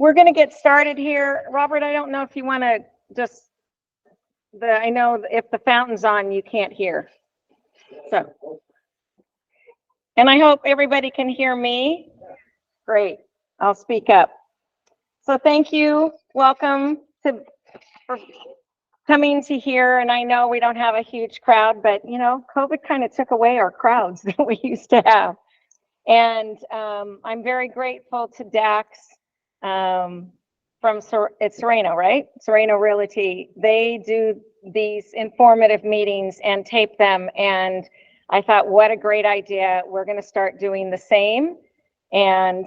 We're going to get started here. Robert, I don't know if you want to just, I know if the fountain's on, you can't hear. So, and I hope everybody can hear me. Great. I'll speak up. So thank you. Welcome for coming to here. And I know we don't have a huge crowd, but you know, COVID kind of took away our crowds that we used to have. And I'm very grateful to Dax from it's Sereno, right? Sereno Realty. They do these informative meetings and tape them. And I thought, what a great idea. We're going to start doing the same and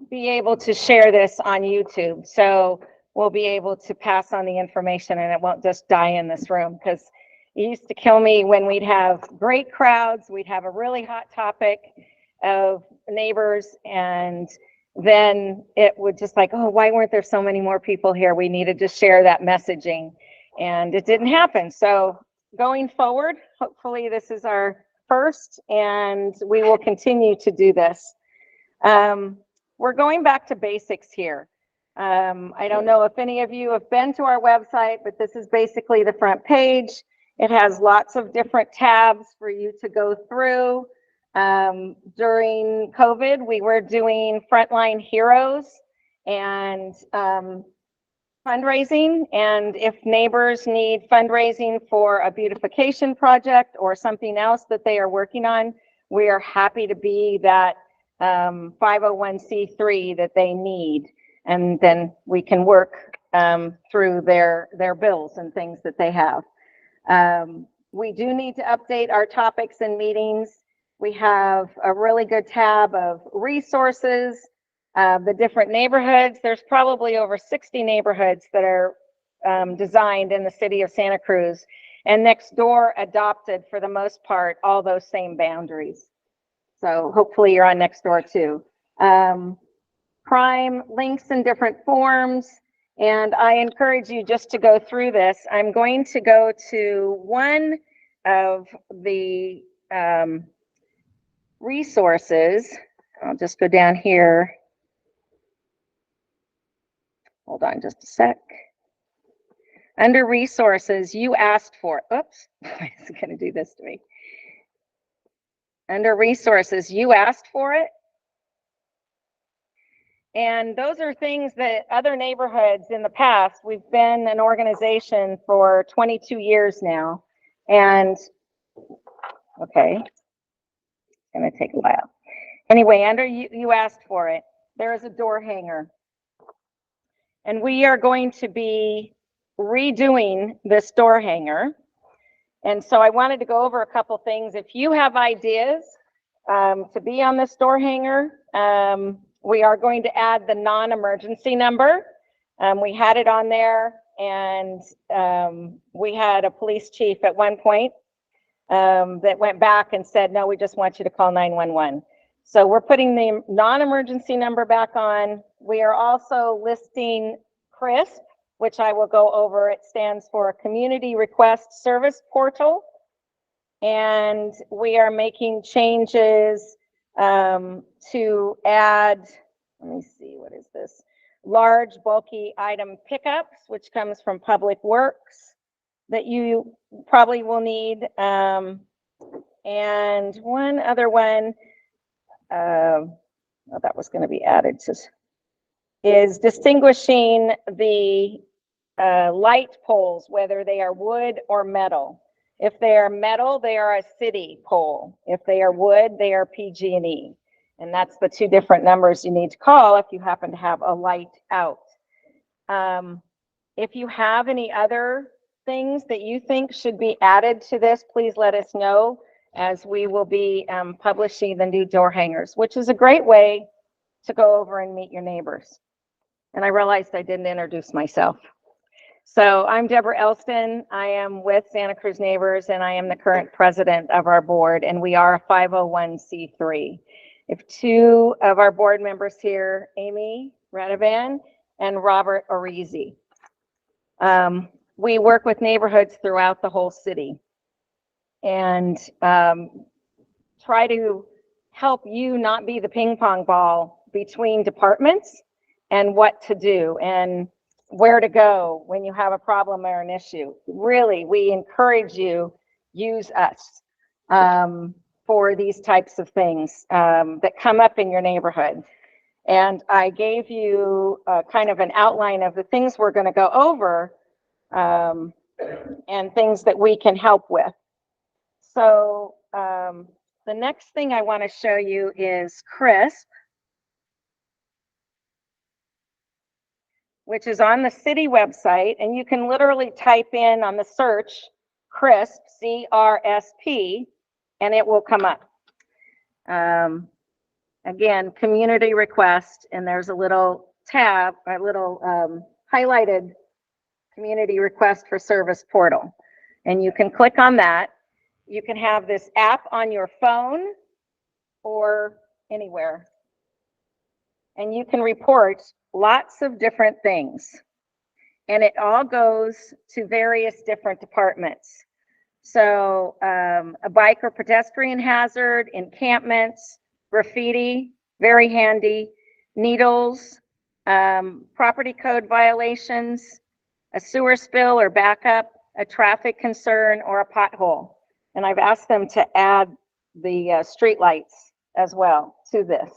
be able to share this on YouTube. So we'll be able to pass on the information and it won't just die in this room, because it used to kill me when we'd have great crowds, we'd have a really hot topic of neighbors, and then it would just like, oh, why weren't there so many more people here? We needed to share that messaging, and it didn't happen. So going forward, hopefully this is our first, and we will continue to do this. We're going back to basics here. I don't know if any of you have been to our website, but this is basically the front page. It has lots of different tabs for you to go through. During COVID, we were doing Frontline Heroes and fundraising. And if neighbors need fundraising for a beautification project or something else that they are working on, we are happy to be that 501c3 that they need. And then we can work through their bills and things that they have. We do need to update our topics and meetings. We have a really good tab of resources, the different neighborhoods. There's probably over 60 neighborhoods that are designed in the city of Santa Cruz, and next door adopted, for the most part, all those same boundaries. So hopefully you're on next door too. Crime links in different forms. And I encourage you just to go through this. I'm going to go to one of the resources. I'll just go down here. Hold on just a sec. Under resources, you asked for it. Oops, it's going to do this to me. Under resources, you asked for it. And those are things that other neighborhoods in the past, we've been an organization for 22 years now. And, okay, it's gonna take a while. Anyway, under you asked for it, there is a door hanger. And we are going to be redoing this door hanger. And so I wanted to go over a couple things. If you have ideas to be on this door hanger, we are going to add the non-emergency number. We had it on there, and we had a police chief at one point that went back and said, no, we just want you to call 911. So we're putting the non-emergency number back on. We are also listing CRISP, which I will go over. It stands for Community Request Service Portal. And we are making changes to add, let me see, what is this? Large bulky item pickups, which comes from Public Works, that you probably will need. And one other one, that was going to be added to, is distinguishing the light poles, whether they are wood or metal. If they are metal, they are a city pole. If they are wood, they are PG&E. And that's the two different numbers you need to call if you happen to have a light out. If you have any other things that you think should be added to this, please let us know, as we will be publishing the new door hangers, which is a great way to go over and meet your neighbors. And I realized I didn't introduce myself. So I'm Deborah Elston. I am with Santa Cruz Neighbors, and I am the current president of our board, and we are a 501c3. If two of our board members here, Amy Radovan and Robert Orizi. We work with neighborhoods throughout the whole city and try to help you not be the ping pong ball between departments and what to do and where to go when you have a problem or an issue. Really, we encourage you, use us for these types of things that come up in your neighborhood. And I gave you kind of an outline of the things we're going to go over and things that we can help with. So the next thing I want to show you is Crisp, which is on the city website, and you can literally type in on the search Crisp, C-R-S-P, and it will come up. Again, community request, and there's a little tab, a little highlighted community request for service portal. And you can click on that. You can have this app on your phone or anywhere. And you can report lots of different things. And it all goes to various different departments. So a bike or pedestrian hazard, encampments, graffiti, very handy, needles, property code violations, a sewer spill or backup, a traffic concern, or a pothole. And I've asked them to add the street lights as well to this.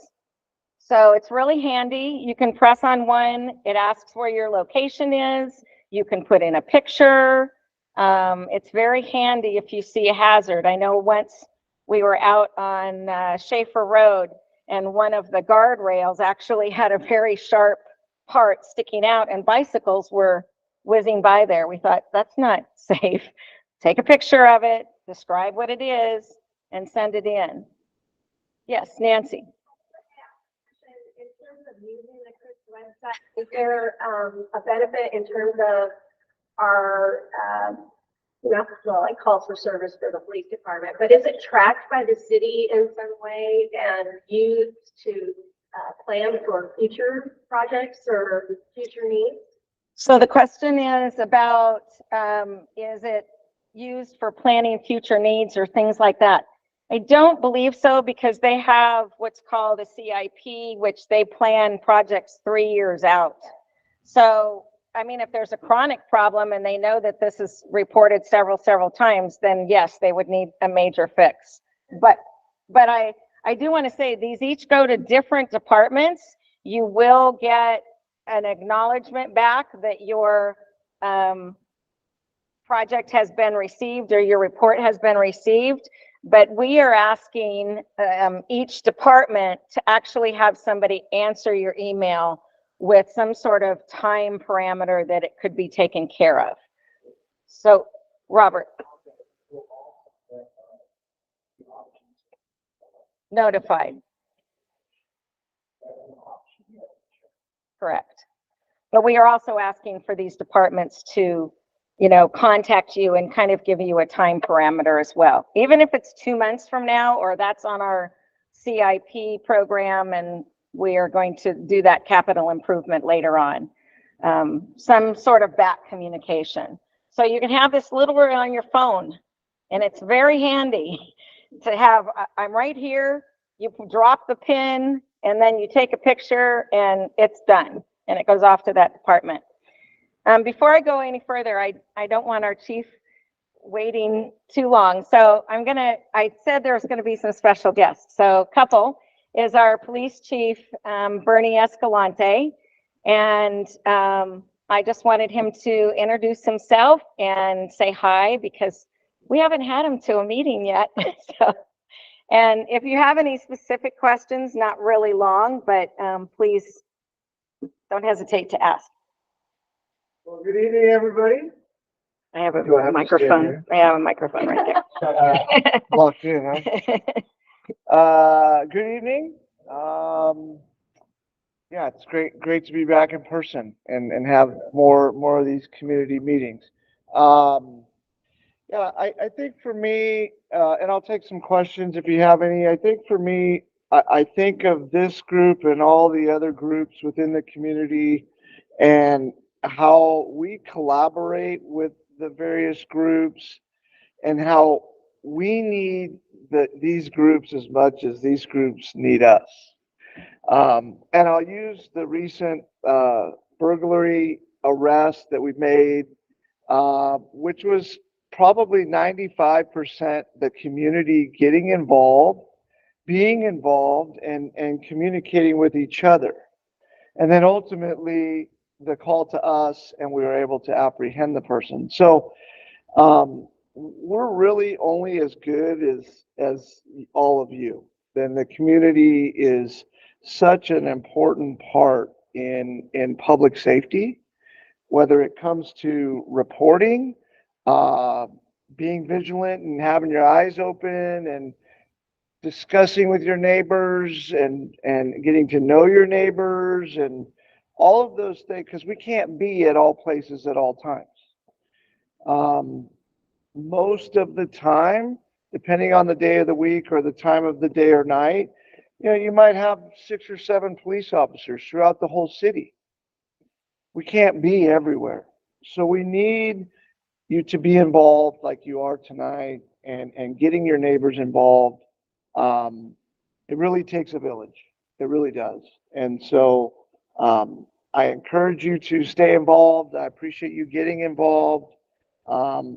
So it's really handy. You can press on one. It asks where your location is. You can put in a picture. It's very handy if you see a hazard. I know once we were out on Schaefer Road and one of the guardrails actually had a very sharp part sticking out and bicycles were whizzing by there. We thought, that's not safe. Take a picture of it, describe what it is, and send it in. Yes, Nancy. In terms of using the Cruz website, is there a benefit in terms of our, well, I call for service for the police department, but is it tracked by the city in some way and used to plan for future projects or future needs? So the question is about, is it used for planning future needs or things like that? I don't believe so, because they have what's called a CIP, which they plan projects 3 years out. So, I mean, if there's a chronic problem and they know that this is reported several times, then yes, they would need a major fix. But I do want to say these each go to different departments. You will get an acknowledgement back that your project has been received or your report has been received. But we are asking each department to actually have somebody answer your email with some sort of time parameter that it could be taken care of. So, Robert. Notified. Correct. But we are also asking for these departments to, you know, contact you and kind of give you a time parameter as well. Even if it's 2 months from now, or that's on our CIP program and we are going to do that capital improvement later on. Some sort of back communication. So you can have this literally on your phone, and it's very handy to have, I'm right here, you drop the pin, and then you take a picture and it's done, and it goes off to that department. Before I go any further, I don't want our chief waiting too long. So I said there's gonna be some special guests. So couple is our police chief, Bernie Escalante. And I just wanted him to introduce himself and say hi, because we haven't had him to a meeting yet. So, and if you have any specific questions, not really long, but please don't hesitate to ask. Well, good evening, everybody. I have a microphone. I have a microphone right there. Locked in, huh? Good evening. Yeah, it's great to be back in person and have more of these community meetings. Yeah, I think for me, and I'll take some questions if you have any. I think for me, I think of this group and all the other groups within the community and how we collaborate with the various groups and how we need these groups as much as these groups need us. And I'll use the recent burglary arrest that we made, which was probably 95% the community getting involved, being involved, and communicating with each other. And then ultimately the call to us, and we were able to apprehend the person. So we're really only as good as all of you. Then the community is such an important part in public safety, whether it comes to reporting, uh, being vigilant and having your eyes open, and discussing with your neighbors, and getting to know your neighbors, and all of those things, because we can't be at all places at all times. Um, Most of the time, depending on the day of the week or the time of the day or night, you might have 6 or 7 police officers throughout the whole city. We can't be everywhere. So we need you to be involved like you are tonight, and getting your neighbors involved. Um, it really takes a village. It really does. And so I encourage you to stay involved. I appreciate you getting involved.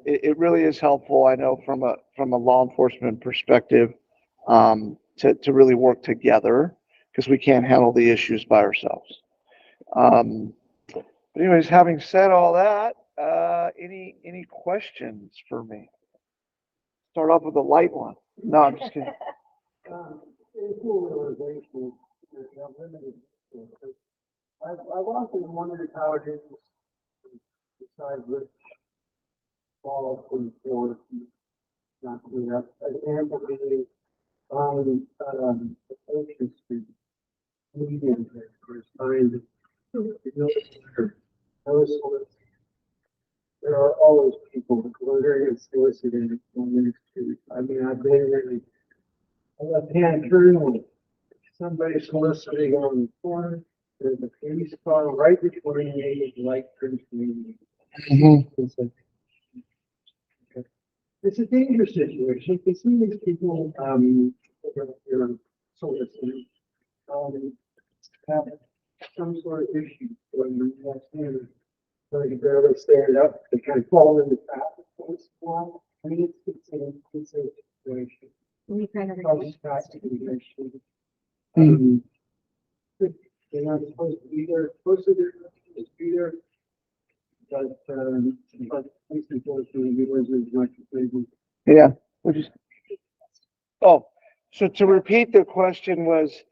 It really is helpful, I know, from a law enforcement perspective, to really work together, because we can't handle the issues by ourselves. But anyways, having said all that, any questions for me? Start off with a light one. No, I'm just kidding. In pool realization, there's no limited. I've often wondered how it is decide which fall from the floor, not clean up. An example being on Ocean Street, median there's signs. There are always people loitering and soliciting on the street. I mean, I've been in a left-hand turn with somebody soliciting on the corner. There's a police car right between me and light turns green. It's a, it's a dangerous situation because some of these people, you're soliciting, have some sort of issue when you have standards. So you barely stand up, they kind of fall in the traffic. I mean, it's a situation. We kind of. Probably not to be mentioned. They're not supposed to be there, supposed to be there. But police enforcement utilizes as much as they do. Yeah. Oh, so to repeat, the question was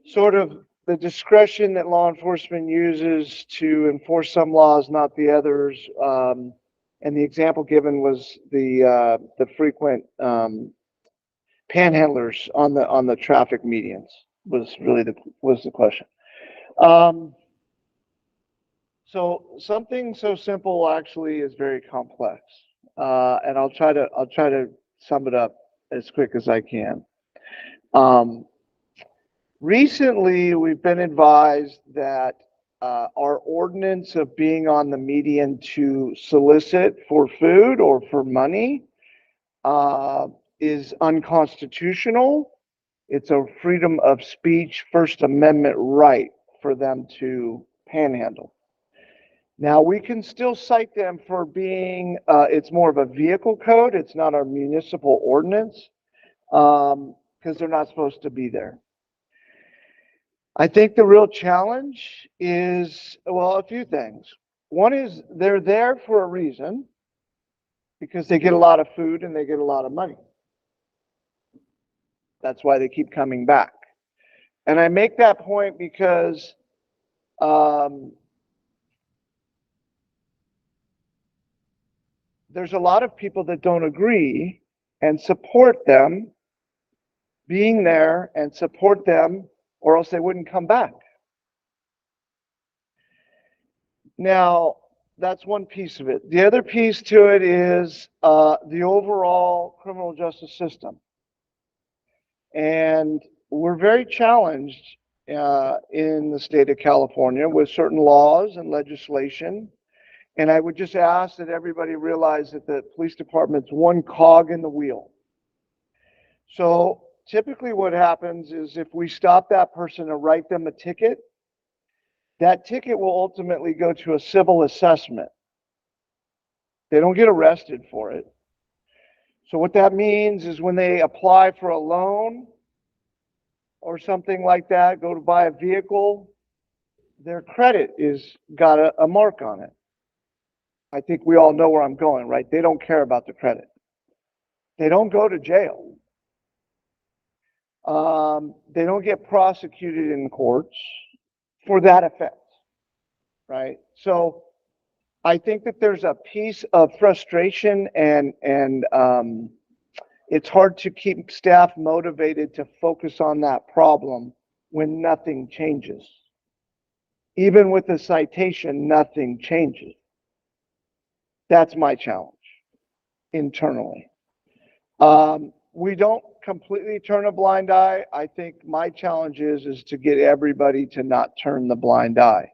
sort of the discretion that law enforcement uses to enforce some laws, not the others. And the example given was the frequent panhandlers on the traffic medians was really the question. So something so simple actually is very complex, and I'll try to sum it up as quick as I can. Recently, we've been advised that our ordinance of being on the median to solicit for food or for money is unconstitutional. It's a freedom of speech, First Amendment right for them to panhandle. Now, we can still cite them for being, it's more of a vehicle code. It's not our municipal ordinance, because they're not supposed to be there. I think the real challenge is, well, a few things. One is they're there for a reason, because they get a lot of food and they get a lot of money. That's why they keep coming back. And I make that point because there's a lot of people that don't agree and support them being there and support them, or else they wouldn't come back. Now, that's one piece of it. The other piece to it is the overall criminal justice system. And we're very challenged in the state of California with certain laws and legislation. And I would just ask that everybody realize that the police department's one cog in the wheel. So typically what happens is if we stop that person and write them a ticket, that ticket will ultimately go to a civil assessment. They don't get arrested for it. So what that means is when they apply for a loan or something like that, go to buy a vehicle, their credit is got a mark on it. I think we all know where I'm going, right? They don't care about the credit. They don't go to jail. They don't get prosecuted in courts for that offense, right? So I think that there's a piece of frustration and it's hard to keep staff motivated to focus on that problem when nothing changes. Even with a citation, nothing changes. That's my challenge internally. We don't completely turn a blind eye. I think my challenge is to get everybody to not turn the blind eye.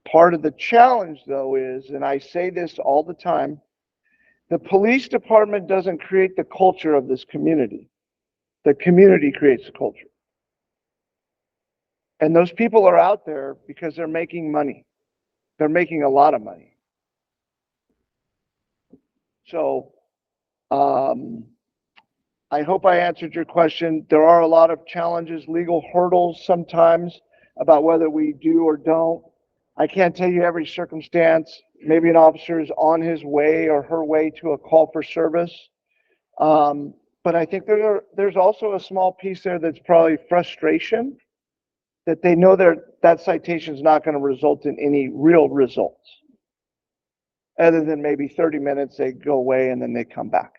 Part of the challenge, though, is, and I say this all the time, the police department doesn't create the culture of this community. The community creates the culture. And those people are out there because they're making money. They're making a lot of money. So, I hope I answered your question. There are a lot of challenges, legal hurdles sometimes about whether we do or don't. I can't tell you every circumstance. Maybe an officer is on his way or her way to a call for service. But I think there's also a small piece there that's probably frustration that they know that citation is not going to result in any real results other than maybe 30 minutes, they go away and then they come back.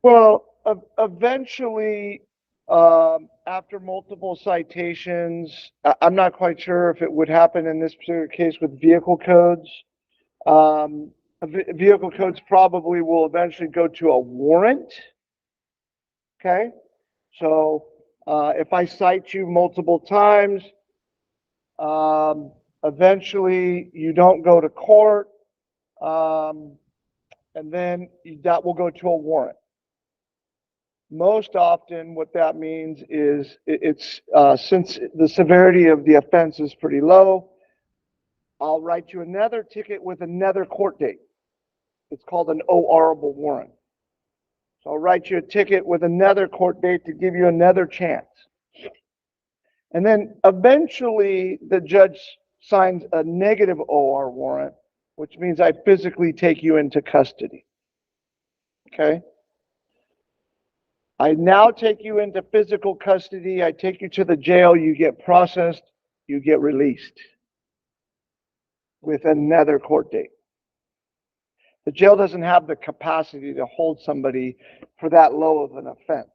Well, eventually, after multiple citations, I'm not quite sure if it would happen in this particular case with vehicle codes. Vehicle codes probably will eventually go to a warrant. Okay, so if I cite you multiple times, eventually you don't go to court, and then that will go to a warrant. Most often what that means is it's since the severity of the offense is pretty low, I'll write you another ticket with another court date. It's called an ORable warrant. So I'll write you a ticket with another court date to give you another chance. And then eventually the judge signs a negative OR warrant, which means I physically take you into custody. Okay? I now take you into physical custody. I take you to the jail. You get processed. You get released with another court date. The jail doesn't have the capacity to hold somebody for that low of an offense.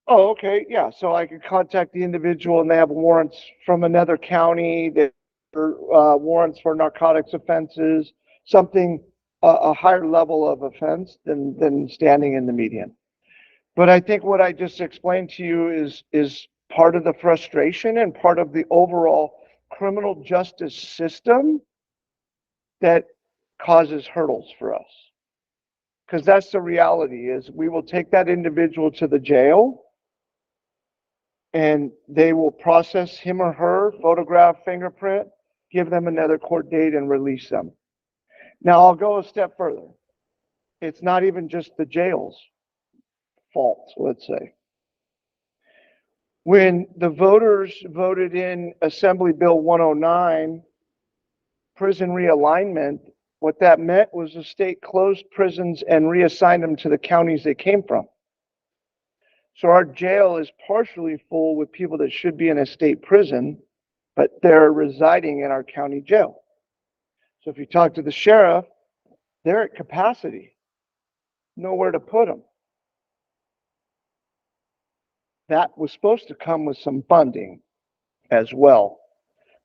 Oh, okay. Yeah. So I could contact the individual and they have warrants from another county that are warrants for narcotics offenses, something a higher level of offense than standing in the median. But I think what I just explained to you is part of the frustration and part of the overall criminal justice system that causes hurdles for us. Because that's the reality is we will take that individual to the jail and they will process him or her, photograph, fingerprint, give them another court date and release them. Now I'll go a step further. It's not even just the jail's fault, let's say. When the voters voted in Assembly Bill 109, prison realignment, what that meant was the state closed prisons and reassigned them to the counties they came from. So our jail is partially full with people that should be in a state prison, but they're residing in our county jail. So if you talk to the sheriff, they're at capacity, nowhere to put them. That was supposed to come with some funding as well.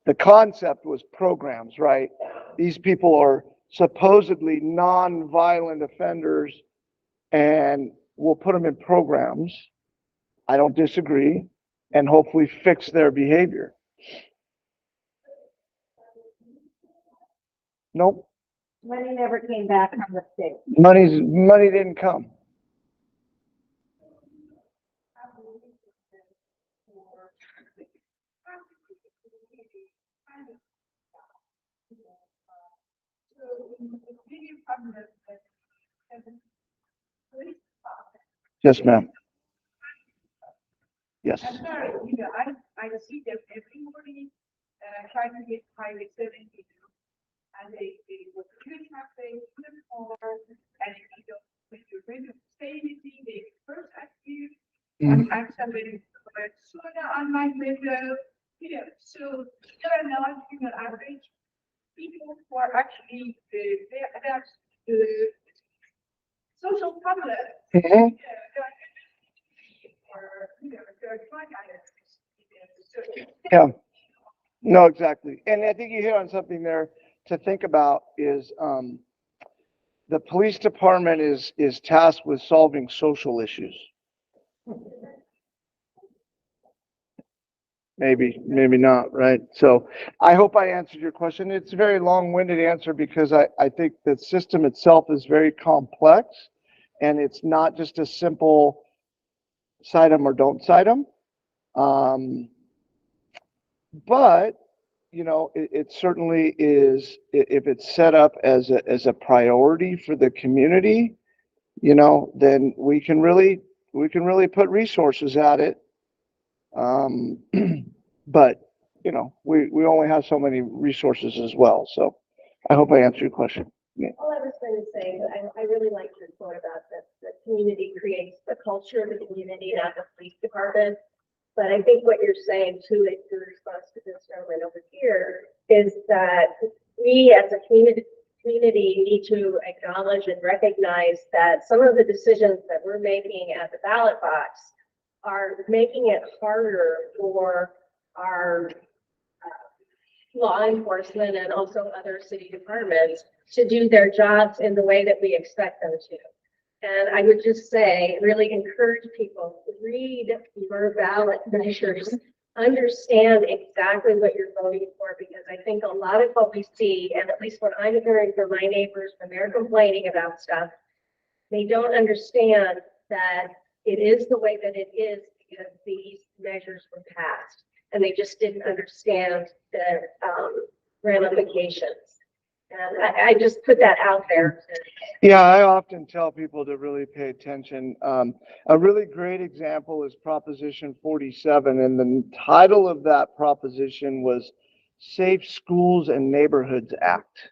The concept was programs, right? These people are supposedly non-violent offenders and we'll put them in programs. I don't disagree, and hopefully fix their behavior. Nope, Money never came back from the state. money didn't come. Yes, ma'am. Yes. I'm sorry, I see them every morning, and I try to get Highway 72, and they would really have their uniform, and when you're ready to say anything, they first ask you, ask somebody, but soda on my window, so they're not, average people who are actually, that's the social public. Mhm. Yeah, no, exactly. And I think you hit on something there to think about is the police department is tasked with solving social issues. Maybe, maybe not, right? So I hope I answered your question. It's a very long-winded answer because I think the system itself is very complex, and it's not just a simple cite them or don't cite them. But it certainly is, if it's set up as a priority for the community, then we can really put resources at it. But we only have so many resources as well. So I hope I answered your question. Yeah. All I was going to say, I really like your point about that the community creates the culture of the community, not the police department. But I think what you're saying too, in response to this gentleman over here, is that we as a community need to acknowledge and recognize that some of the decisions that we're making at the ballot box are making it harder for our law enforcement and also other city departments to do their jobs in the way that we expect them to. And I would just say, really encourage people to read your ballot measures, understand exactly what you're voting for, because I think a lot of what we see, and at least what I'm hearing from my neighbors when they're complaining about stuff, they don't understand that it is the way that it is because these measures were passed, and they just didn't understand the ramifications. And I just put that out there. Yeah, I often tell people to really pay attention. A really great example is Proposition 47, and the title of that proposition was Safe Schools and Neighborhoods Act.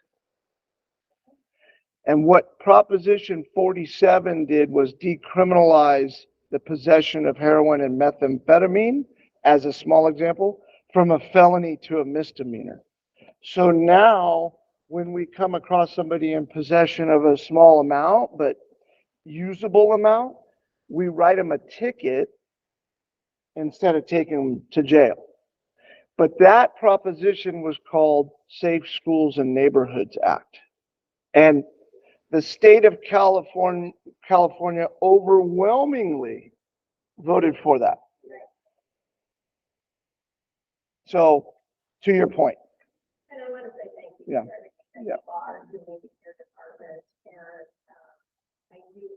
And what Proposition 47 did was decriminalize the possession of heroin and methamphetamine, as a small example, from a felony to a misdemeanor. So now, when we come across somebody in possession of a small amount, but usable amount, we write them a ticket instead of taking them to jail. But that proposition was called Safe Schools and Neighborhoods Act. And the state of California overwhelmingly voted for that. So, to your point. And I want to say thank you. Yeah. For everything Yeah. you are doing with your department, and I do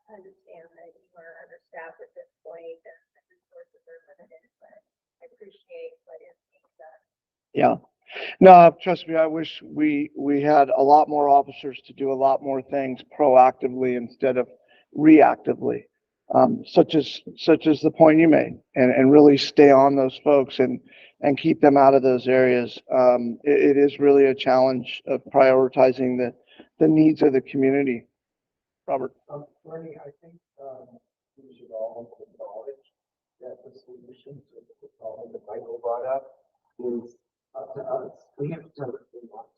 understand that you are understaffed at this point, and the resources are limited, but I appreciate what is being done. Yeah. No, trust me, I wish we had a lot more officers to do a lot more things proactively instead of reactively, such as the point you made, and really stay on those folks and keep them out of those areas. It is really a challenge of prioritizing the needs of the community. Robert. Bernie, I think we should all acknowledge that the solution to the problem that Michael brought up is up to us. We have to tell what we want.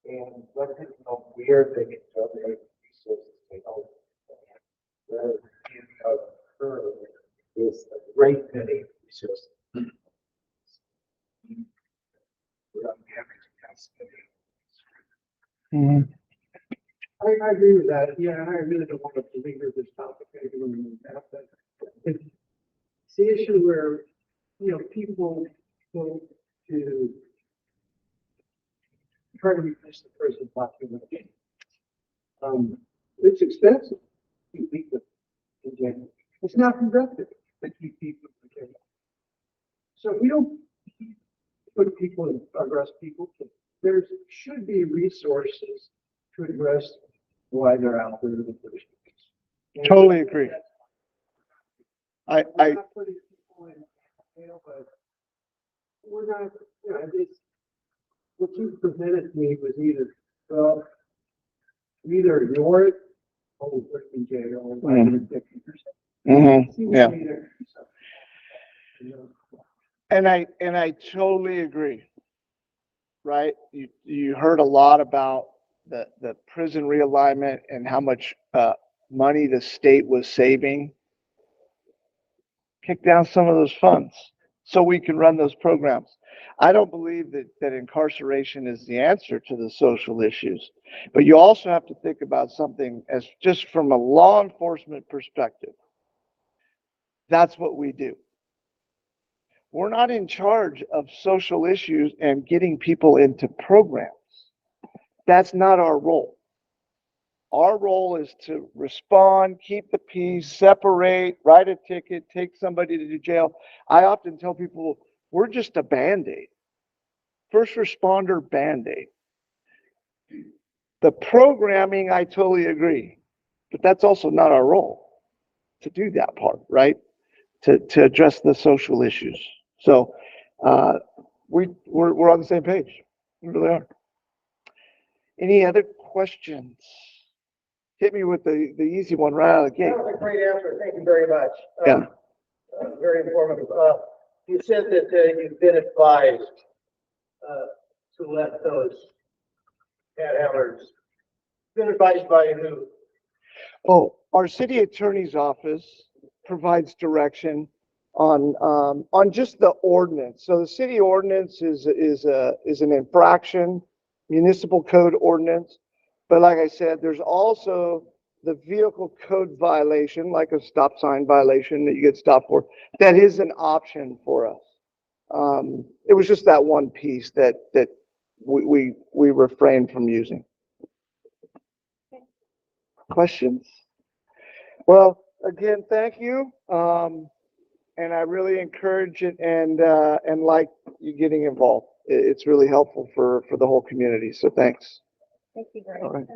And let them know where they can donate resources to help. The beginning of her is a great many resources. We don't have to pass it. I agree with that. Yeah, and I really don't want to belinger this topic anymore than that, but it's the issue where, people go to try to reduce the prison population. It's expensive to keep people in jail. It's not productive to keep people in jail. So we don't put people in, arrest people. There should be resources to address why they're out there in the first place. Totally agree. I We're not putting people in jail, but we're not, it's, what you presented to me was either, well, either ignore it or we put it in jail or why you're 50%. Yeah. You know, And I totally agree. Right? You heard a lot about the prison realignment and how much money the state was saving. Kick down some of those funds so we can run those programs. I don't believe that incarceration is the answer to the social issues, but you also have to think about something as just from a law enforcement perspective. That's what we do. We're not in charge of social issues and getting people into programs. That's not our role. Our role is to respond, keep the peace, separate, write a ticket, take somebody to jail. I often tell people, we're just a Band-Aid. First responder Band-Aid. The programming, I totally agree, but that's also not our role to do that part, right? To address the social issues. So we're on the same page. We really are. Any other questions? Hit me with the easy one right out of the gate. That was a great answer. Thank you very much. Yeah. Very informative. You said that you've been advised to let those panhandlers. Been advised by who? Oh, our city attorney's office provides direction on just the ordinance. So the city ordinance is an infraction, municipal code ordinance. But like I said, there's also the vehicle code violation, like a stop sign violation that you get stopped for. That is an option for us. It was just that one piece that we refrained from using. Questions? Well, again, thank you. And I really encourage it and like you getting involved. It's really helpful for the whole community. So thanks. Thank you, Greg. All right.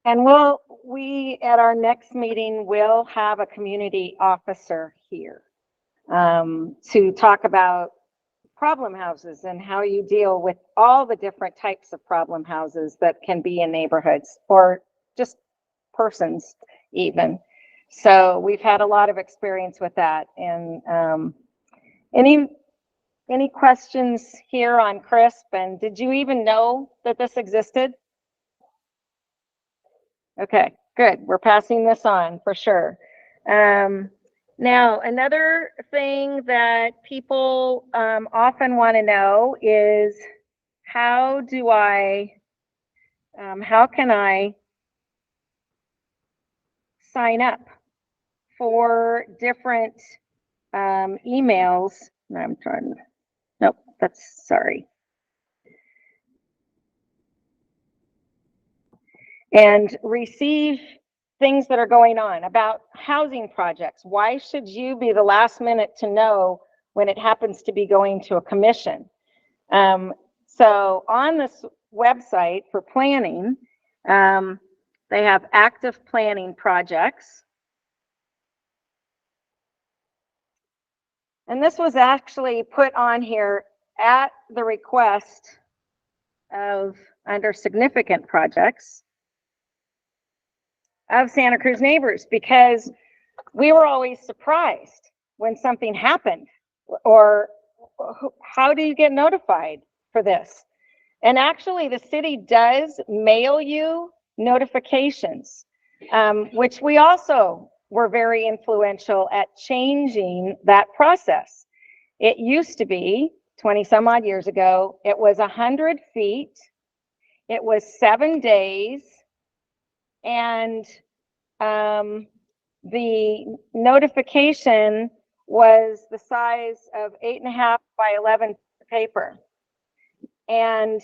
And we at our next meeting will have a community officer here to talk about problem houses and how you deal with all the different types of problem houses that can be in neighborhoods or just persons even. So we've had a lot of experience with that. And any questions here on CRISP? And did you even know that this existed? Okay, good. We're passing this on for sure. Now, another thing that people often want to know is how can I sign up for different emails? Nope, sorry. And receive things that are going on about housing projects. Why should you be the last minute to know when it happens to be going to a commission? So on this website for planning, they have active planning projects. And this was actually put on here at the request of under significant projects of Santa Cruz neighbors, because we were always surprised when something happened, or how do you get notified for this? And actually the city does mail you notifications, which we also were very influential at changing that process. It used to be 20 some odd years ago. It was 100 feet. It was 7 days. And the notification was the size of 8.5 by 11 paper. And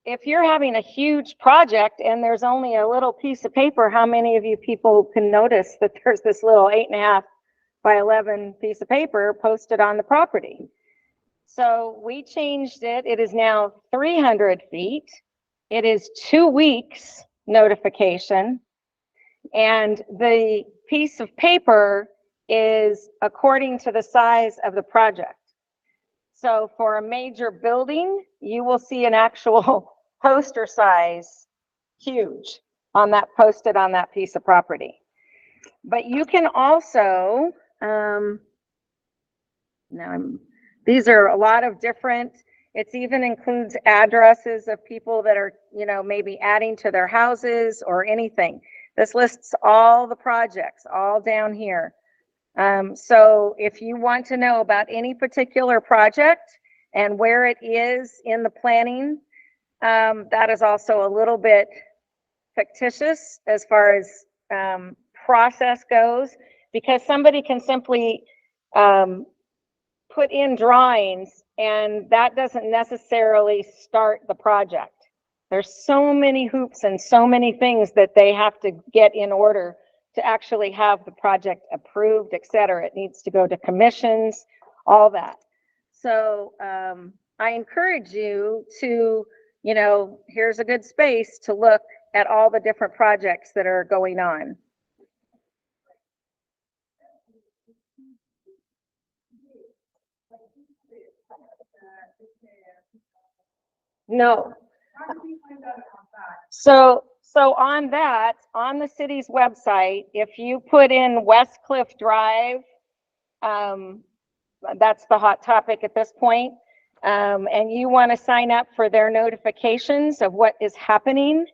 if you're having a huge project and there's only a little piece of paper, how many of you people can notice that there's this little 8.5 by 11 piece of paper posted on the property? So we changed it. It is now 300 feet. It is 2 weeks notification. And the piece of paper is according to the size of the project. So for a major building, you will see an actual poster size, huge, on that, posted on that piece of property. But you can also, these are a lot of different, it even includes addresses of people that are, maybe adding to their houses or anything. This lists all the projects, all down here. So if you want to know about any particular project and where it is in the planning, that is also a little bit fictitious as far as process goes, because somebody can simply put in drawings and that doesn't necessarily start the project. There's so many hoops and so many things that they have to get in order to actually have the project approved, et cetera. It needs to go to commissions, all that. So I encourage you to, here's a good space to look at all the different projects that are going on. No. So on that, on the city's website, if you put in West Cliff Drive, that's the hot topic at this point, and you want to sign up for their notifications of what is happening,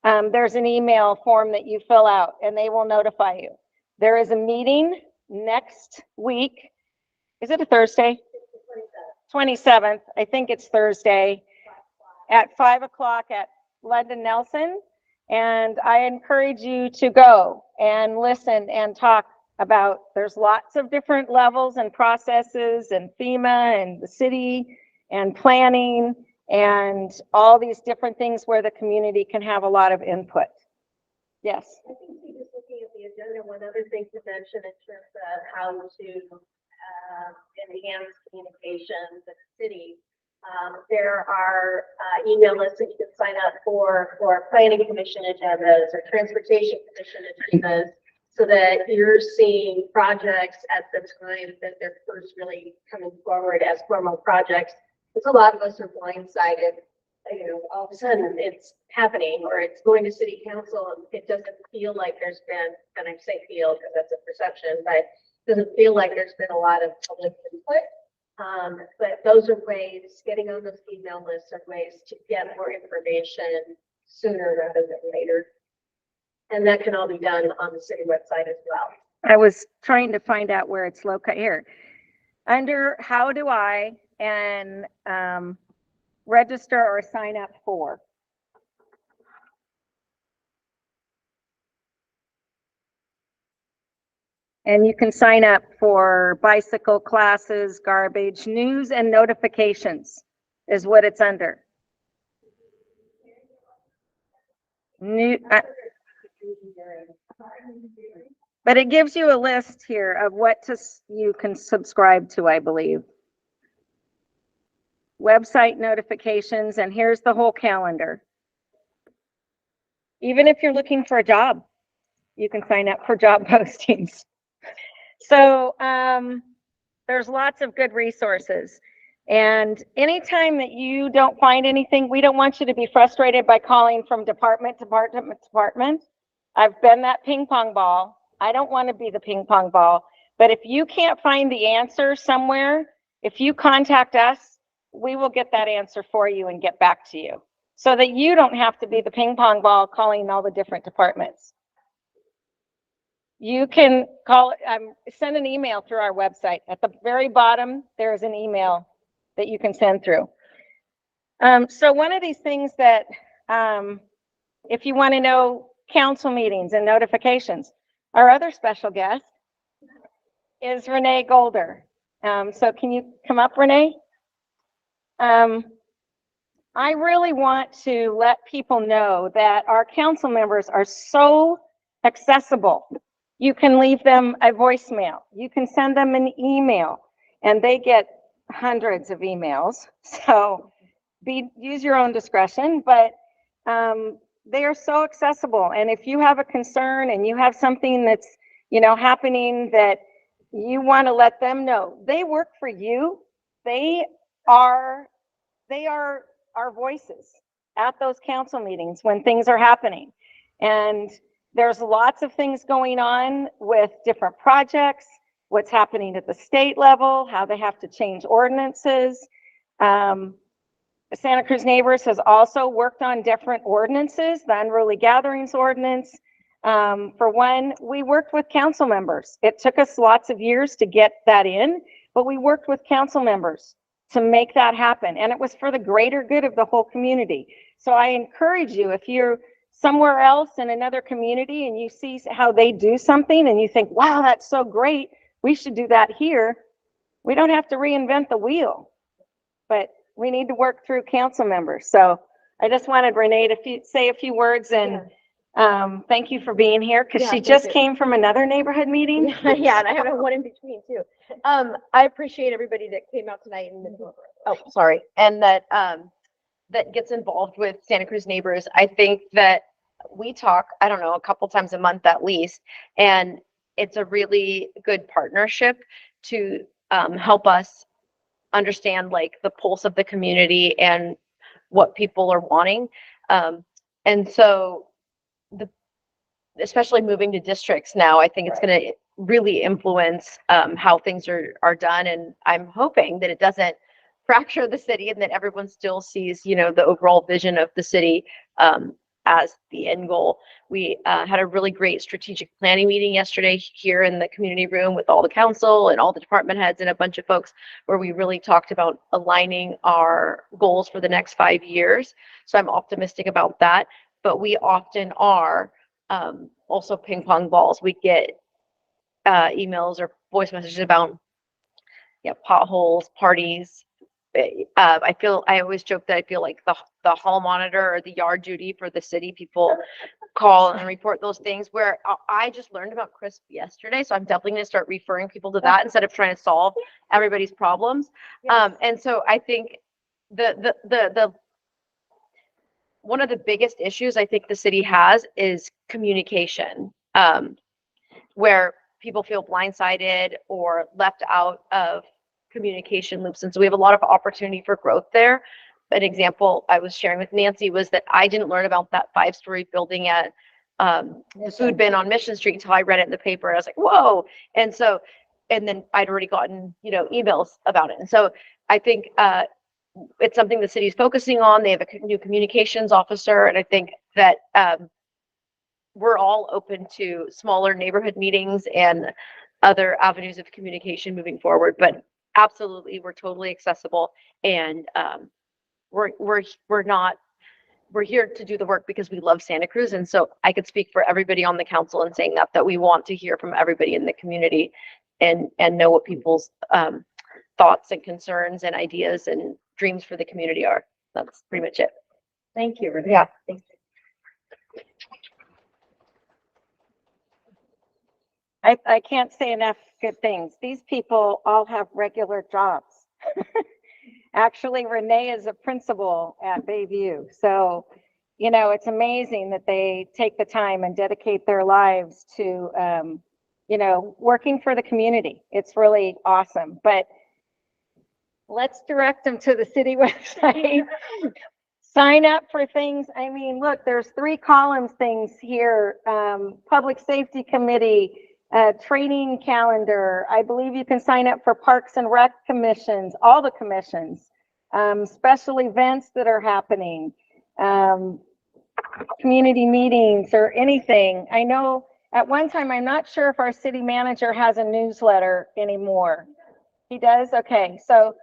there's an email form that you fill out and they will notify you. There is a meeting next week. Is it a Thursday? 27th. I think it's Thursday at 5 o'clock at London Nelson. And I encourage you to go and listen and talk about, there's lots of different levels and processes and FEMA and the city and planning and all these different things where the community can have a lot of input. Yes. I think just looking at the agenda, one other thing to mention in terms of how to enhance communications in the city. There are email lists that you can sign up for planning commission agendas or transportation commission agendas, so that you're seeing projects at the time that they're first really coming forward as formal projects. Because a lot of us are blindsided. All of a sudden it's happening or it's going to city council and it doesn't feel like there's been, and I say feel because that's a perception, but it doesn't feel like there's been a lot of public input. But those are ways, getting on those email lists are ways to get more information sooner rather than later. And that can all be done on the city website as well. I was trying to find out where it's located here. Under how do I and register or sign up for. And you can sign up for bicycle classes, garbage, news, and notifications is what it's under. But it gives you a list here of what you can subscribe to, I believe. Website notifications, and here's the whole calendar. Even if you're looking for a job, you can sign up for job postings. So there's lots of good resources. And anytime that you don't find anything, we don't want you to be frustrated by calling from department to department. I've been that ping pong ball. I don't want to be the ping pong ball. But if you can't find the answer somewhere, if you contact us, we will get that answer for you and get back to you, so that you don't have to be the ping pong ball calling all the different departments. You can call, send an email through our website. At the very bottom, there's an email that you can send through. So one of these things that, if you want to know council meetings and notifications, our other special guest is Renee Golder. So can you come up, Renee? I really want to let people know that our council members are so accessible. You can leave them a voicemail. You can send them an email, and they get hundreds of emails. So use your own discretion, but they are so accessible. And if you have a concern and you have something that's, happening that you want to let them know, they work for you. They are our voices at those council meetings when things are happening. And there's lots of things going on with different projects, what's happening at the state level, how they have to change ordinances. Santa Cruz Neighbors has also worked on different ordinances, the unruly gatherings ordinance. For one, we worked with council members. It took us lots of years to get that in, but we worked with council members to make that happen. And it was for the greater good of the whole community. So I encourage you, if you're somewhere else in another community and you see how they do something and you think, wow, that's so great, we should do that here. We don't have to reinvent the wheel, but we need to work through council members. So I just wanted Renee to say a few words and thank you for being here, because she just came from another neighborhood meeting. Yeah, and I have one in between too. I appreciate everybody that came out tonight and that gets involved with Santa Cruz Neighbors. I think that we talk, I don't know, a couple times a month at least, and it's a really good partnership to help us understand like the pulse of the community and what people are wanting. And so especially moving to districts now, I think it's going to really influence how things are done. And I'm hoping that it doesn't fracture the city and that everyone still sees, the overall vision of the city as the end goal. We had a really great strategic planning meeting yesterday here in the community room with all the council and all the department heads and a bunch of folks, where we really talked about aligning our goals for the next 5 years. So I'm optimistic about that. But we often are also ping pong balls. We get emails or voice messages about potholes, parties. I always joke that I feel like the hall monitor or the yard duty for the city. People call and report those things, where I just learned about CRISP yesterday. So I'm definitely going to start referring people to that instead of trying to solve everybody's problems. Yes. And so I think the one of the biggest issues I think the city has is communication, where people feel blindsided or left out of communication loops. And so we have a lot of opportunity for growth there. An example I was sharing with Nancy was that I didn't learn about that 5-story building at the food bin on Mission Street until I read it in the paper. I was like, whoa. And then I'd already gotten, emails about it. And so I think it's something the city's focusing on. They have a new communications officer. And I think that we're all open to smaller neighborhood meetings and other avenues of communication moving forward. But absolutely, we're totally accessible, and we're here to do the work because we love Santa Cruz. And so I could speak for everybody on the council in saying that we want to hear from everybody in the community and know what people's thoughts and concerns and ideas and dreams for the community are. That's pretty much it. Thank you, Renee. Yeah. Thanks. I can't say enough good things. These people all have regular jobs. Actually, Renee is a principal at Bayview. So, it's amazing that they take the time and dedicate their lives to, working for the community. It's really awesome. But let's direct them to the city website. Sign up for things. I mean, look, there's 3 columns things here. Public Safety Committee, training calendar. I believe you can sign up for Parks and Rec commissions, all the commissions, special events that are happening, community meetings or anything. I know at one time, I'm not sure if our city manager has a newsletter anymore. He does? Okay. So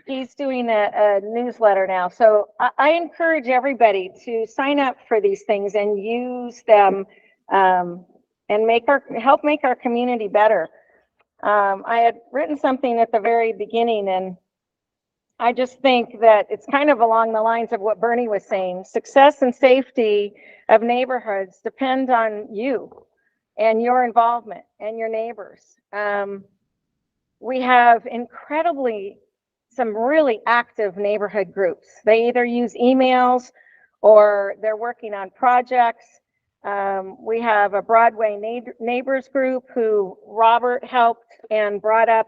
He's doing a newsletter now. So I encourage everybody to sign up for these things and use them and help make our community better. I had written something at the very beginning, and I just think that it's kind of along the lines of what Bernie was saying. Success and safety of neighborhoods depend on you and your involvement and your neighbors. We have some really active neighborhood groups. They either use emails or they're working on projects. We have a Broadway neighbors group who Robert helped and brought up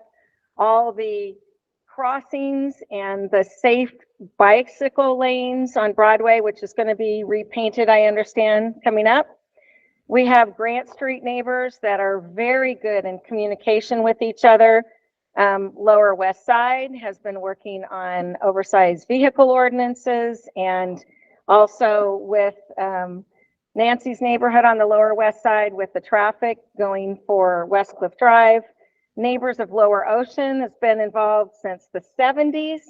all the crossings and the safe bicycle lanes on Broadway, which is going to be repainted, I understand, coming up. We have Grant Street neighbors that are very good in communication with each other. Lower West Side has been working on oversized vehicle ordinances, and also with Nancy's neighborhood on the Lower West Side with the traffic going for West Cliff Drive. Neighbors of Lower Ocean has been involved since the 70s.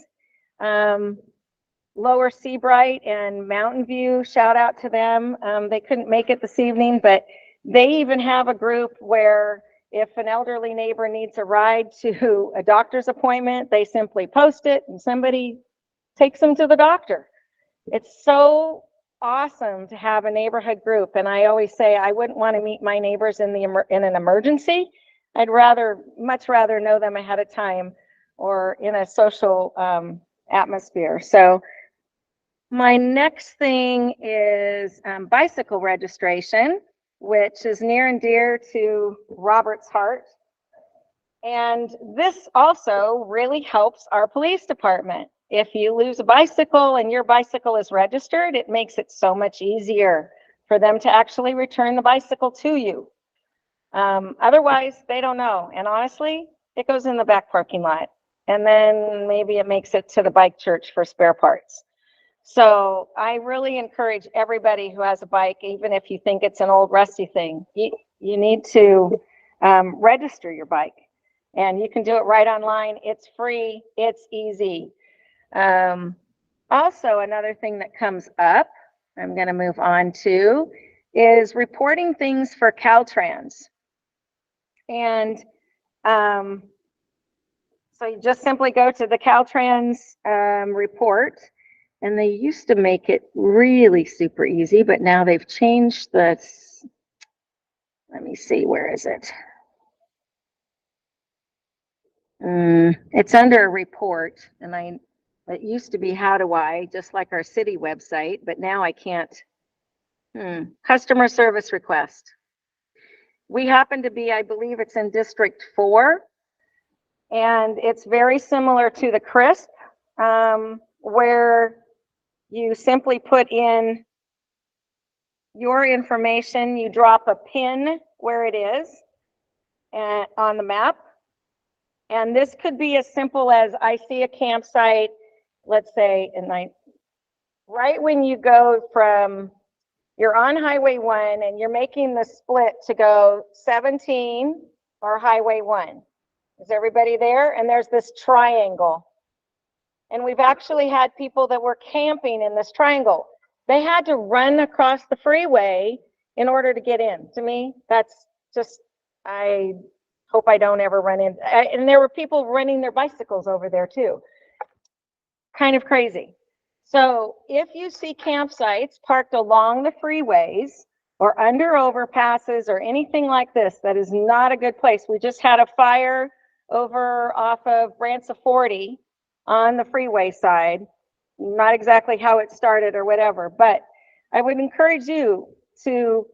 Lower Seabright and Mountain View, shout out to them. They couldn't make it this evening, but they even have a group where if an elderly neighbor needs a ride to a doctor's appointment, they simply post it and somebody takes them to the doctor. It's so awesome to have a neighborhood group. And I always say I wouldn't want to meet my neighbors in an emergency. I'd much rather know them ahead of time or in a social atmosphere. So my next thing is bicycle registration, which is near and dear to Robert's heart. And this also really helps our police department. If you lose a bicycle and your bicycle is registered, it makes it so much easier for them to actually return the bicycle to you. Otherwise, they don't know. And honestly, it goes in the back parking lot. And then maybe it makes it to the bike church for spare parts. So I really encourage everybody who has a bike, even if you think it's an old rusty thing, you need to register your bike. And you can do it right online. It's free. It's easy. Also, another thing that comes up, I'm going to move on to, is reporting things for Caltrans. And so you just simply go to the Caltrans report. And they used to make it really super easy, but now they've changed let me see, where is it? It's under a report, and it used to be how do I, just like our city website, but now I can't. Customer service request. We happen to be, I believe it's in District 4, and it's very similar to the CRISP, where you simply put in your information, you drop a pin where it is and on the map. And this could be as simple as I see a campsite, let's say, right when you go you're on Highway 1 and you're making the split to go 17 or Highway 1. Is everybody there? And there's this triangle. And we've actually had people that were camping in this triangle. They had to run across the freeway in order to get in. To me, that's just, I hope I don't ever run in. And there were people running their bicycles over there too. Kind of crazy. So if you see campsites parked along the freeways or under overpasses or anything like this, that is not a good place. We just had a fire over off of Branch 40 on the freeway side. Not exactly how it started or whatever, but I would encourage you to,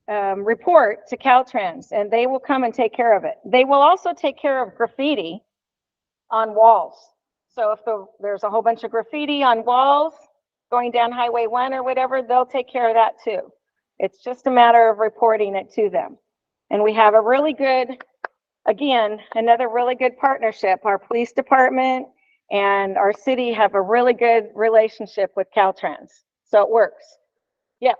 report to Caltrans, and they will come and take care of it. They will also take care of graffiti on walls. So if there's a whole bunch of graffiti on walls going down Highway 1 or whatever, they'll take care of that too. It's just a matter of reporting it to them. And we have a really good, again, another really good partnership. Our police department and our city have a really good relationship with Caltrans. So it works. Yep.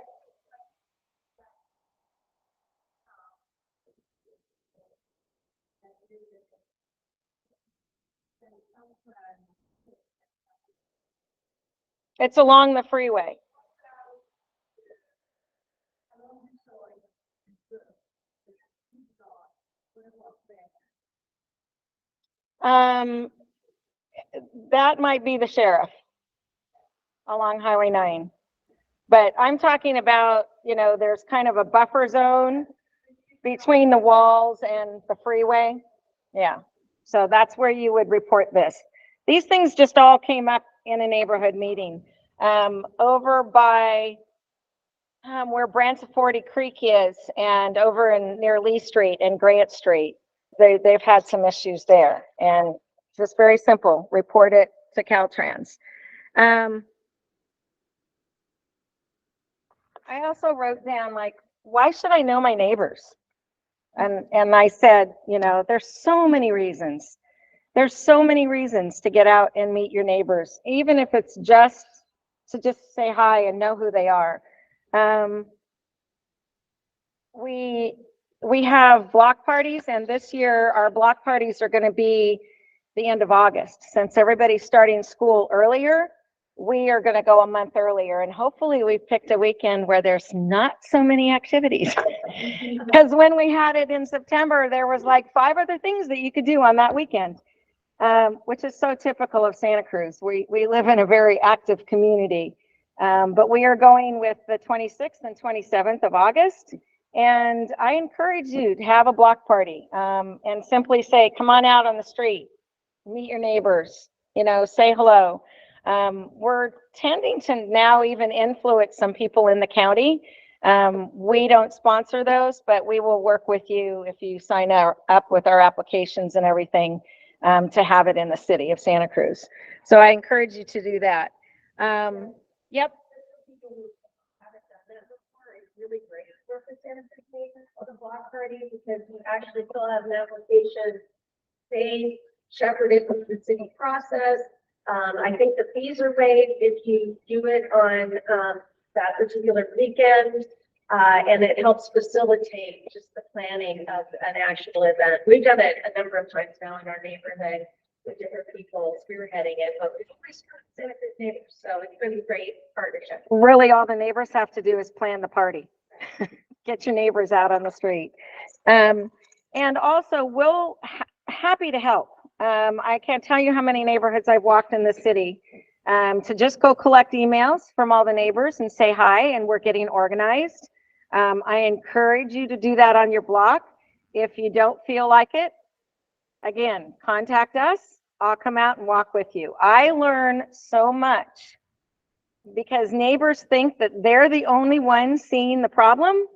It's along the freeway. That might be the sheriff along Highway 9. But I'm talking about, you know, there's kind of a buffer zone between the walls and the freeway. Yeah. So that's where you would report this. These things just all came up in a neighborhood meeting. Over by where Branciforte Creek is, and over in near Lee Street and Grant Street, they've had some issues there. And just very simple, report it to Caltrans. I also wrote down, like, why should I know my neighbors? And I said, you know, there's so many reasons. There's so many reasons to get out and meet your neighbors, even if it's just to just say hi and know who they are. We have block parties, and this year our block parties are going to be the end of August. Since everybody's starting school earlier, we are going to go a month earlier, and hopefully we picked a weekend where there's not so many activities. Because when we had it in September, there was like 5 other things that you could do on that weekend, which is so typical of Santa Cruz. We live in a very active community, but we are going with the 26th and 27th of August. And I encourage you to have a block party, and simply say, come on out on the street, meet your neighbors, you know, say hello. We're tending to now even influence some people in the county. We don't sponsor those, but we will work with you if you sign up with our applications and everything, to have it in the city of Santa Cruz. So I encourage you to do that. Yep. Really great for Santa Cruz neighbors for the block party, because we actually fill out an application. They shepherd it through the city process. I think the fees are waived if you do it on that particular weekend, and it helps facilitate just the planning of an actual event. We've done it a number of times now in our neighborhood with different people spearheading it, but it's always Santa Cruz neighbors, so it's been a great partnership. Really, all the neighbors have to do is plan the party. Get your neighbors out on the street. And also, we'll happy to help. I can't tell you how many neighborhoods I've walked in this city, to just go collect emails from all the neighbors and say hi, and we're getting organized. I encourage you to do that on your block. If you don't feel like it, again, contact us. I'll come out and walk with you. I learn so much because neighbors think that they're the only ones seeing the problem,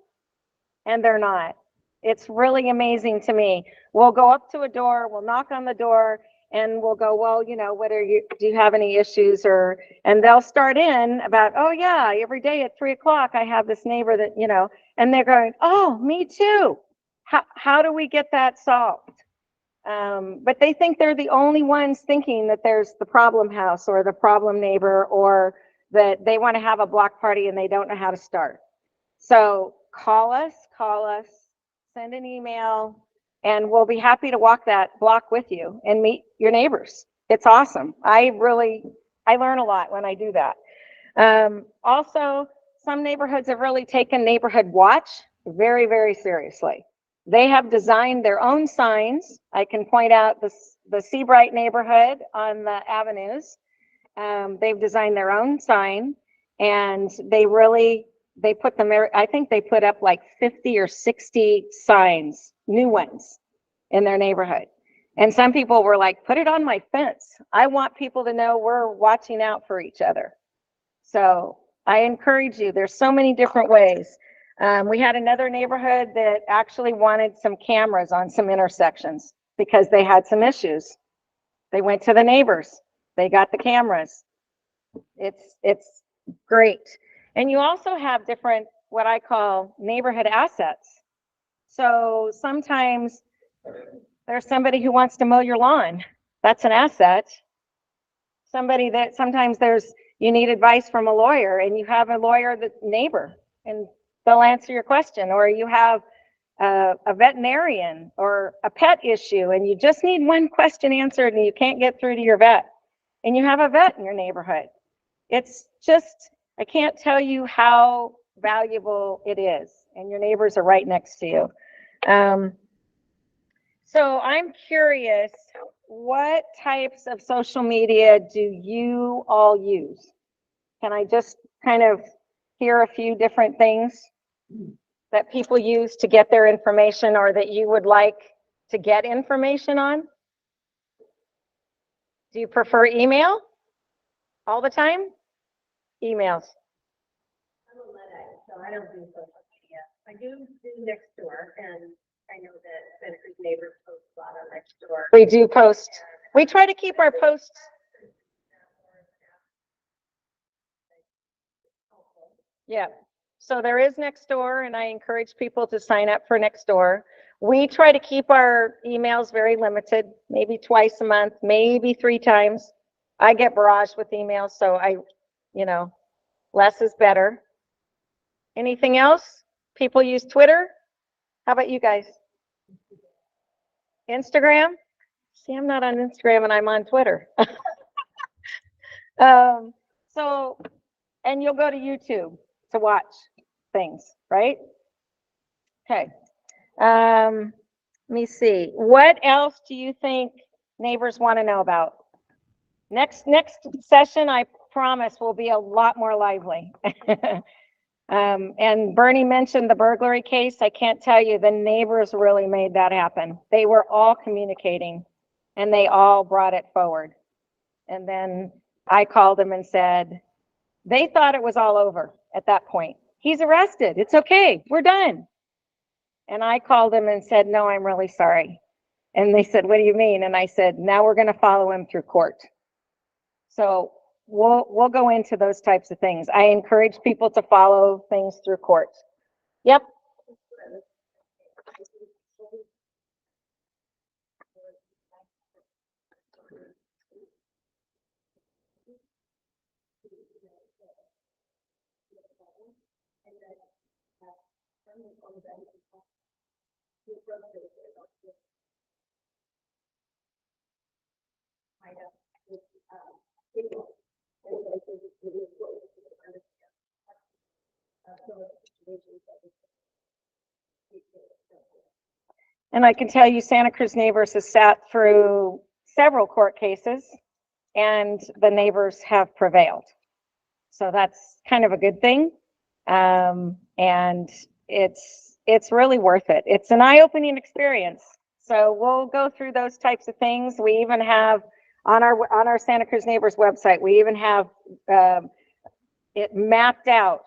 and they're not. It's really amazing to me. We'll go up to a door, we'll knock on the door, and we'll go, well, you know, do you have any issues? And they'll start in about, oh yeah, every day at 3 o'clock, I have this neighbor that, you know, and they're going, oh, me too. How do we get that solved? But they think they're the only ones thinking that there's the problem house or the problem neighbor, or that they want to have a block party and they don't know how to start. So call us, send an email, and we'll be happy to walk that block with you and meet your neighbors. It's awesome. I learn a lot when I do that. Also, some neighborhoods have really taken neighborhood watch very, very seriously. They have designed their own signs. I can point out the Seabright neighborhood on the avenues. They've designed their own sign, and they put them, I think they put up like 50 or 60 signs, new ones, in their neighborhood. And some people were like, put it on my fence. I want people to know we're watching out for each other. So I encourage you, there's so many different ways. We had another neighborhood that actually wanted some cameras on some intersections because they had some issues. They went to the neighbors. They got the cameras. It's great. And you also have different, what I call neighborhood assets. So sometimes there's somebody who wants to mow your lawn. That's an asset. Sometimes you need advice from a lawyer, and you have a lawyer that's neighbor, and they'll answer your question. Or you have a veterinarian or a pet issue, and you just need one question answered and you can't get through to your vet, and you have a vet in your neighborhood. It's just, I can't tell you how valuable it is, and your neighbors are right next to you. So I'm curious, what types of social media do you all use? Can I just kind of hear a few different things that people use to get their information, or that you would like to get information on? Do you prefer email all the time? Emails. I'm a Luddite, so I don't do social media. I do Nextdoor, and I know that Santa Cruz neighbors post a lot on Nextdoor. We do post. We try to keep our posts. Yeah. So there is Nextdoor, and I encourage people to sign up for Nextdoor. We try to keep our emails very limited, maybe twice a month, maybe 3 times. I get barraged with emails, so less is better. Anything else? People use Twitter. How about you guys? Instagram? See, I'm not on Instagram and I'm on Twitter. And you'll go to YouTube to watch things, right? Okay. Let me see. What else do you think neighbors want to know about? Next session, I promise, will be a lot more lively. And Bernie mentioned the burglary case. I can't tell you, the neighbors really made that happen. They were all communicating, and they all brought it forward. And then I called them and said, they thought it was all over at that point. He's arrested. It's okay. We're done. And I called them and said, no, I'm really sorry. And they said, what do you mean? And I said, now we're going to follow him through court. So we'll go into those types of things. I encourage people to follow things through court. Yep. And I can tell you, Santa Cruz neighbors has sat through several court cases, and the neighbors have prevailed. So that's kind of a good thing. And it's really worth it. It's an eye-opening experience. So we'll go through those types of things. We even have on our Santa Cruz neighbors website, we even have it mapped out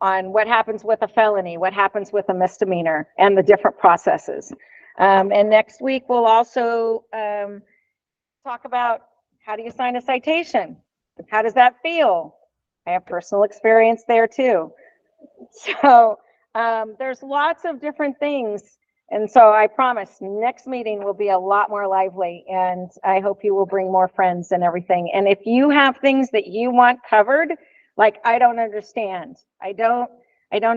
on what happens with a felony, what happens with a misdemeanor, and the different processes. And next week, we'll also talk about how do you sign a citation? How does that feel? I have personal experience there too. So there's lots of different things. And so I promise next meeting will be a lot more lively, and I hope you will bring more friends and everything. And if you have things that you want covered, like I don't understand, I don't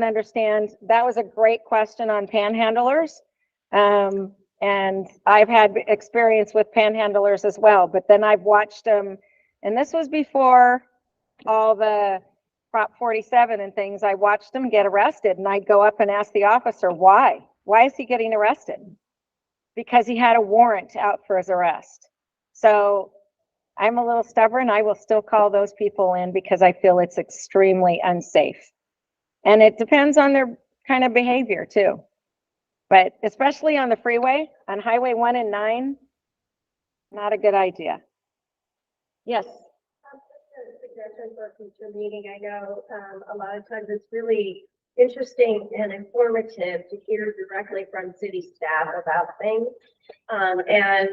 understand. That was a great question on panhandlers. And I've had experience with panhandlers as well, but then I've watched them, and this was before all the Prop 47 and things. I watched them get arrested, and I'd go up and ask the officer, why? Why is he getting arrested? Because he had a warrant out for his arrest. So I'm a little stubborn. I will still call those people in because I feel it's extremely unsafe. And it depends on their kind of behavior too. But especially on the freeway, on Highway 1 and 9, not a good idea. Yes. Suggestion for a future meeting. I know a lot of times it's really interesting and informative to hear directly from city staff about things. And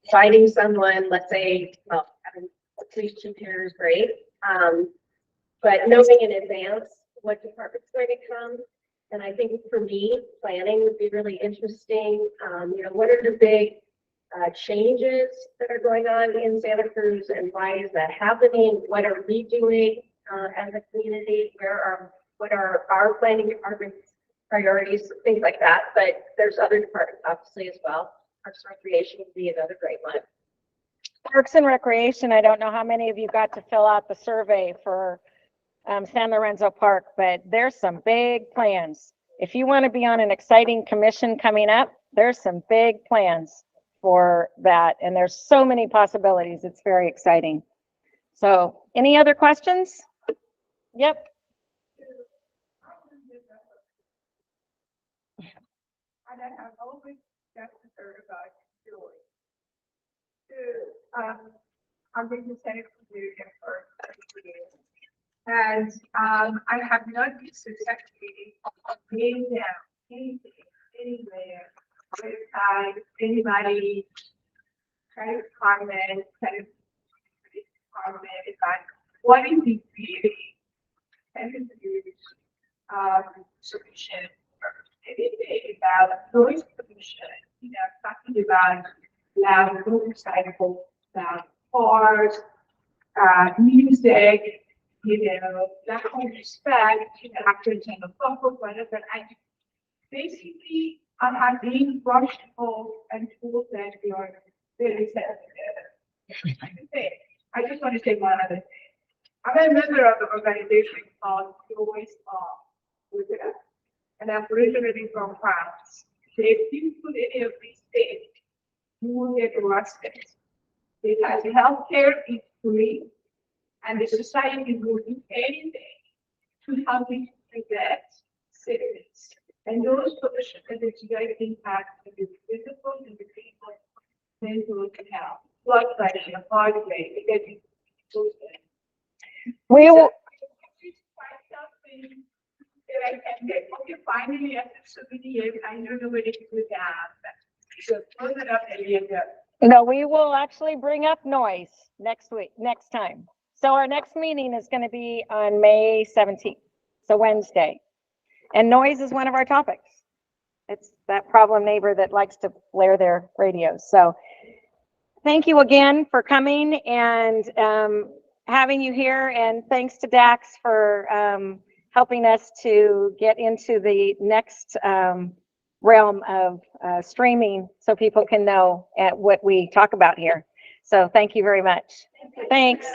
citing someone, let's say, well, having a police chief here is great. But knowing in advance what department's going to come. And I think for me, planning would be really interesting. What are the big changes that are going on in Santa Cruz, and why is that happening? What are we doing as a community? What are our planning departments priorities, things like that, but there's other departments obviously as well. Parks and Recreation would be another great one. Parks and Recreation, I don't know how many of you got to fill out the survey for San Lorenzo Park, but there's some big plans. If you want to be on an exciting commission coming up, there's some big plans for that, and there's so many possibilities. It's very exciting. So, any other questions? Yep. And I have always just heard about joy. I've been the Senate Committee for 30 years. And I have not been successfully being down anything, anywhere, website, anybody, kind of comment, kind of comment about what is the really kind of solution or anything about noise pollution, talking about loud motorcycles, loud cars, music, that whole respect, actors and the public, whatever. Basically, I have been watchful and told that we are very sensitive. I just want to say one other thing. I'm a member of an organization called Voice of and I'm originally from France. So if you put any of these things, you will get arrested. Because healthcare is free, and the society will do anything to help you prevent sickness. And those solutions have a direct impact on the physical and the people, mental health, blood pressure, heart rate, because We will. that I can get. Okay, finally, after so many years, I don't know where to put that. So close it up and you go. No, we will actually bring up noise next time. So our next meeting is going to be on May 17th, so Wednesday. And noise is one of our topics. It's that problem neighbor that likes to blare their radios. So thank you again for coming and having you here. And thanks to Dax for helping us to get into the next realm of streaming so people can know at what we talk about here. So thank you very much. Thanks.